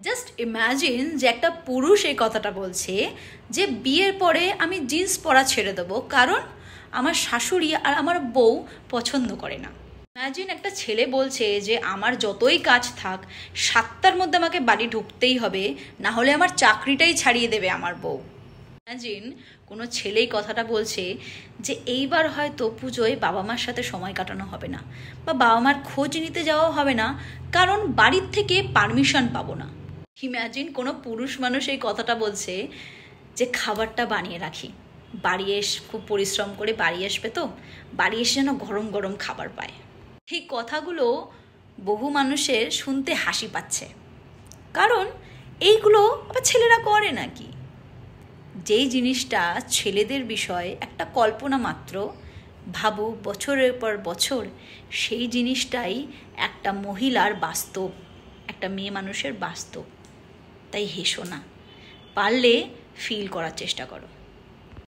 Just imagine যে একটা পুরুষ এই কথাটা বলছে যে বিয়ের পরে আমি জিন্স পরা ছেড়ে দেবো, কারণ আমার শাশুড়ি আর আমার বউ পছন্দ করে না। ইম্যাজিন একটা ছেলে বলছে যে আমার যতই কাজ থাক 7টার মধ্যে আমাকে বাড়ি ঢুকতেই হবে, না হলে আমার চাকরিটাই ছাড়িয়ে দেবে আমার বউ। ইম্যাজিন কোনো ছেলেই কথাটা বলছে যে এইবার হয়তো পুজোয় বাবা মার সাথে সময় কাটানো হবে না, বা বাবা মার খোঁজ নিতে যাওয়া হবে না, কারণ বাড়ির থেকে পারমিশন পাবো না। ইম্যাজিন কোনো পুরুষ মানুষ এই কথাটা বলছে যে খাবারটা বানিয়ে রাখি, বাড়ি খুব পরিশ্রম করে বাড়ি আসবে, তো বাড়ি এসে যেন গরম গরম খাবার পায়। এই কথাগুলো বহু মানুষের শুনতে হাসি পাচ্ছে, কারণ এইগুলো আবার ছেলেরা করে নাকি? যেই জিনিসটা ছেলেদের বিষয় একটা কল্পনা মাত্র, ভাবো বছরের পর বছর সেই জিনিসটাই একটা মহিলার বাস্তব, একটা মেয়ে মানুষের বাস্তব। তাই হেসো না, পারলে ফিল করার চেষ্টা করো।